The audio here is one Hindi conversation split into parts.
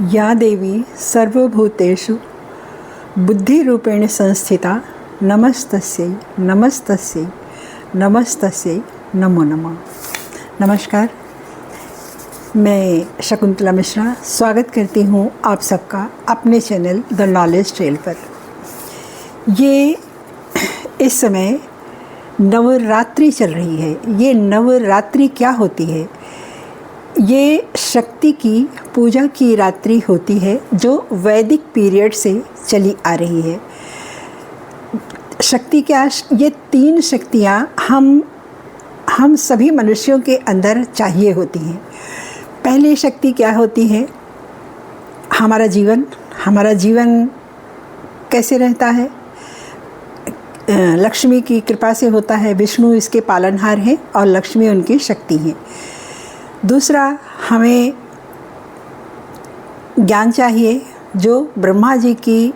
या देवी सर्वभूतेषु बुद्धिरूपेण संस्थिता नमस्तस्यै नमस्तस्यै नमस्तस्यै नमो नमः। नमस्कार, मैं शकुंतला मिश्रा स्वागत करती हूँ आप सबका अपने चैनल द नॉलेज ट्रेल पर। ये इस समय नवरात्रि चल रही है। ये नवरात्रि क्या होती है? ये शक्ति की पूजा की रात्रि होती है जो वैदिक पीरियड से चली आ रही है। शक्ति क्या? ये तीन शक्तियाँ हम सभी मनुष्यों के अंदर चाहिए होती हैं। पहली शक्ति क्या होती है? हमारा जीवन कैसे रहता है? लक्ष्मी की कृपा से होता है। विष्णु इसके पालनहार हैं और लक्ष्मी उनकी शक्ति हैं। दूसरा, हमें ज्ञान चाहिए जो ब्रह्मा जी की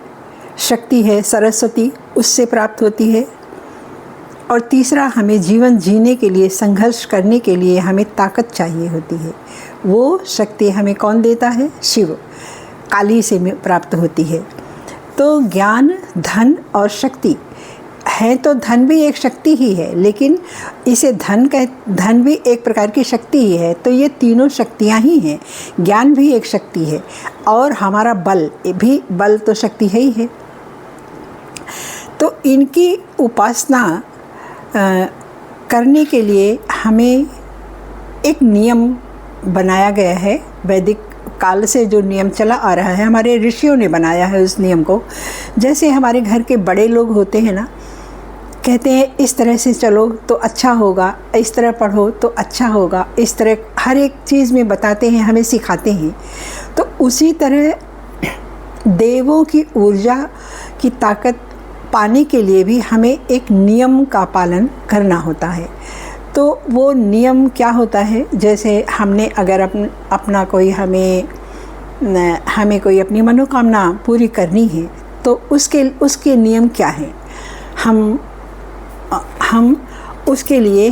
शक्ति है, सरस्वती, उससे प्राप्त होती है। और तीसरा, हमें जीवन जीने के लिए, संघर्ष करने के लिए हमें ताकत चाहिए होती है। वो शक्ति हमें कौन देता है? शिव, काली से प्राप्त होती है। तो ज्ञान, धन और शक्ति है। तो धन भी एक शक्ति ही है, लेकिन इसे धन भी एक प्रकार की शक्ति ही है। तो ये तीनों शक्तियाँ ही हैं। ज्ञान भी एक शक्ति है और हमारा बल तो शक्ति है ही है। तो इनकी उपासना करने के लिए हमें एक नियम बनाया गया है। वैदिक काल से जो नियम चला आ रहा है, हमारे ऋषियों ने बनाया है उस नियम को। जैसे हमारे घर के बड़े लोग होते हैं ना, कहते हैं इस तरह से चलो तो अच्छा होगा, इस तरह पढ़ो तो अच्छा होगा, इस तरह हर एक चीज़ में बताते हैं, हमें सिखाते हैं। तो उसी तरह देवों की ऊर्जा की ताकत पाने के लिए भी हमें एक नियम का पालन करना होता है। तो वो नियम क्या होता है? जैसे हमने अगर अपना कोई हमें कोई अपनी मनोकामना पूरी करनी है तो उसके नियम क्या हैं? हम उसके लिए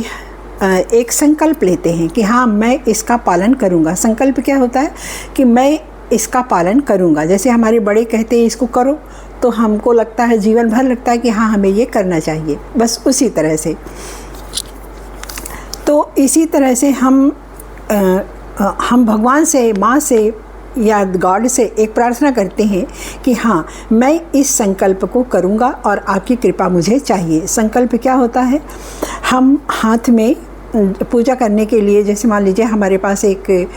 एक संकल्प लेते हैं कि हाँ, मैं इसका पालन करूँगा। संकल्प क्या होता है कि मैं इसका पालन करूँगा। जैसे हमारे बड़े कहते हैं इसको करो, तो हमको लगता है, जीवन भर लगता है कि हाँ, हमें ये करना चाहिए। बस उसी तरह से, तो इसी तरह से हम भगवान से, माँ से या गॉड से एक प्रार्थना करते हैं कि हाँ, मैं इस संकल्प को करूँगा और आपकी कृपा मुझे चाहिए। संकल्प क्या होता है? हम हाथ में पूजा करने के लिए, जैसे मान लीजिए हमारे पास एक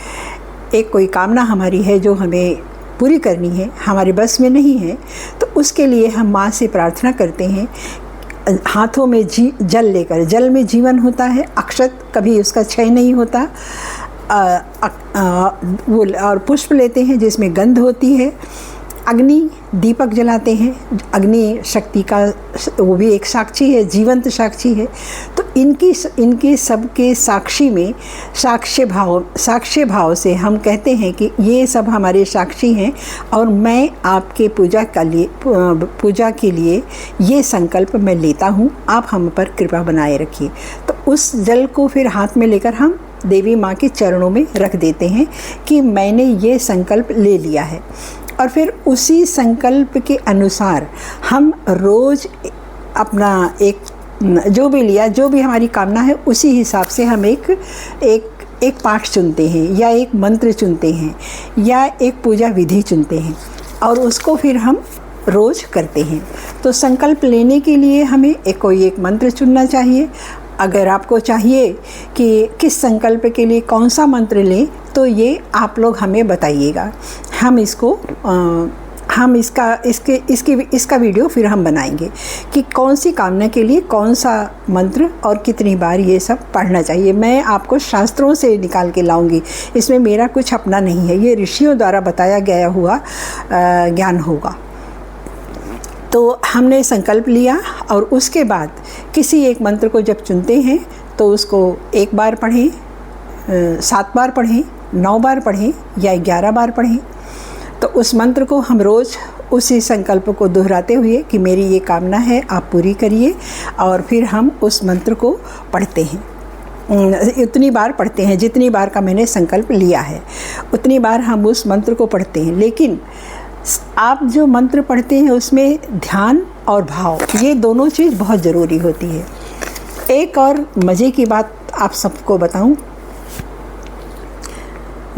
कोई कामना हमारी है जो हमें पूरी करनी है, हमारे बस में नहीं है, तो उसके लिए हम माँ से प्रार्थना करते हैं। हाथों में जल लेकर, जल में जीवन होता है, अक्षत कभी उसका क्षय नहीं होता। वो और पुष्प लेते हैं जिसमें गंध होती है। अग्नि, दीपक जलाते हैं। अग्नि शक्ति का वो भी एक साक्षी है, जीवंत साक्षी है। तो इनकी सबके साक्षी में साक्ष्य भाव से हम कहते हैं कि ये सब हमारे साक्षी हैं और मैं आपके पूजा के लिए ये संकल्प मैं लेता हूँ, आप हम पर कृपा बनाए रखिए। तो उस जल को फिर हाथ में लेकर हम देवी माँ के चरणों में रख देते हैं कि मैंने ये संकल्प ले लिया है। और फिर उसी संकल्प के अनुसार हम रोज़ अपना जो भी हमारी कामना है, उसी हिसाब से हम एक पाठ चुनते हैं या एक मंत्र चुनते हैं या एक पूजा विधि चुनते हैं और उसको फिर हम रोज़ करते हैं। तो संकल्प लेने के लिए हमें कोई एक मंत्र चुनना चाहिए। अगर आपको चाहिए कि किस संकल्प के लिए कौन सा मंत्र लें, तो ये आप लोग हमें बताइएगा। हम इसका वीडियो फिर हम बनाएंगे कि कौन सी कामना के लिए कौन सा मंत्र और कितनी बार ये सब पढ़ना चाहिए। मैं आपको शास्त्रों से निकाल के लाऊंगी, इसमें मेरा कुछ अपना नहीं है, ये ऋषियों द्वारा बताया गया हुआ ज्ञान होगा। तो हमने संकल्प लिया और उसके बाद किसी एक मंत्र को जब चुनते हैं तो उसको 1 बार पढ़ें, 7 बार पढ़ें, 9 बार पढ़ें या 11 बार पढ़ें। तो उस मंत्र को हम रोज़ उसी संकल्प को दोहराते हुए कि मेरी ये कामना है, आप पूरी करिए, और फिर हम उस मंत्र को पढ़ते हैं। उतनी बार पढ़ते हैं, जितनी बार का मैंने संकल्प लिया है उतनी बार हम उस मंत्र को पढ़ते हैं। लेकिन आप जो मंत्र पढ़ते हैं उसमें ध्यान और भाव, ये दोनों चीज़ बहुत ज़रूरी होती है। एक और मज़े की बात आप सबको बताऊं,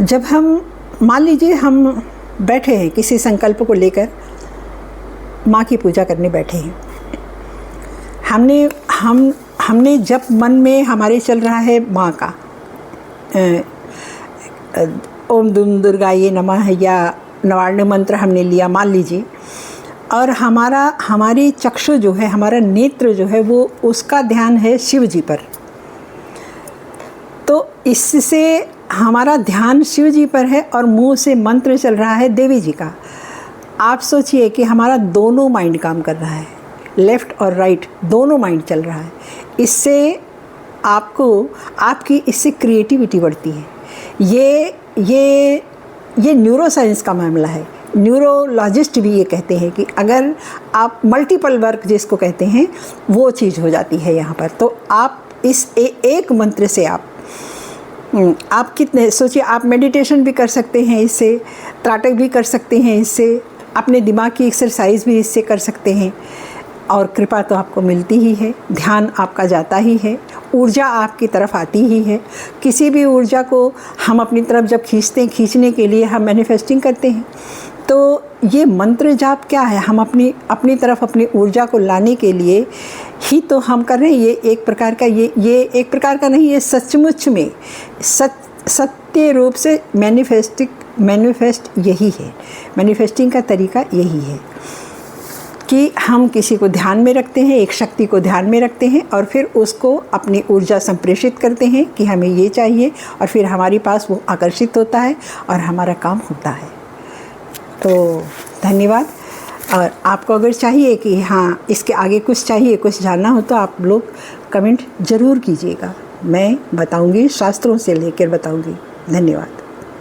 जब हम मान लीजिए हम बैठे हैं किसी संकल्प को लेकर, माँ की पूजा करने बैठे हैं, हमने जब मन में हमारे चल रहा है माँ का ओम दुम दुर्गाये नमः या नवार्ण मंत्र हमने लिया मान लीजिए, और हमारी चक्षु जो है, हमारा नेत्र जो है वो उसका ध्यान है शिव जी पर, तो इससे हमारा ध्यान शिव जी पर है और मुंह से मंत्र चल रहा है देवी जी का। आप सोचिए कि हमारा दोनों माइंड काम कर रहा है, लेफ़्ट और राइट दोनों माइंड चल रहा है। इससे आपकी इससे क्रिएटिविटी बढ़ती है। ये न्यूरो साइंस का मामला है। न्यूरोलॉजिस्ट भी ये कहते हैं कि अगर आप मल्टीपल वर्क जिसको कहते हैं वो चीज़ हो जाती है यहाँ पर। तो आप इस एक मंत्र से आप कितने सोचिए, आप मेडिटेशन भी कर सकते हैं इससे, त्राटक भी कर सकते हैं इससे, अपने दिमाग की एक्सरसाइज भी इससे कर सकते हैं, और कृपा तो आपको मिलती ही है, ध्यान आपका जाता ही है, ऊर्जा आपकी तरफ आती ही है। किसी भी ऊर्जा को हम अपनी तरफ जब खींचने के लिए हम मैनिफेस्टिंग करते हैं, तो ये मंत्र जाप क्या है, हम अपनी तरफ अपनी ऊर्जा को लाने के लिए ही तो हम कर रहे हैं। ये एक प्रकार का नहीं, ये सचमुच में सत्य रूप से मैनिफेस्ट यही है। मैनिफेस्टिंग का तरीका यही है कि हम किसी को ध्यान में रखते हैं, एक शक्ति को ध्यान में रखते हैं और फिर उसको अपनी ऊर्जा संप्रेषित करते हैं कि हमें ये चाहिए, और फिर हमारे पास वो आकर्षित होता है और हमारा काम होता है। तो धन्यवाद। और आपको अगर चाहिए कि हाँ इसके आगे कुछ चाहिए, कुछ जानना हो, तो आप लोग कमेंट ज़रूर कीजिएगा, मैं बताऊंगी, शास्त्रों से लेकर बताऊंगी। धन्यवाद।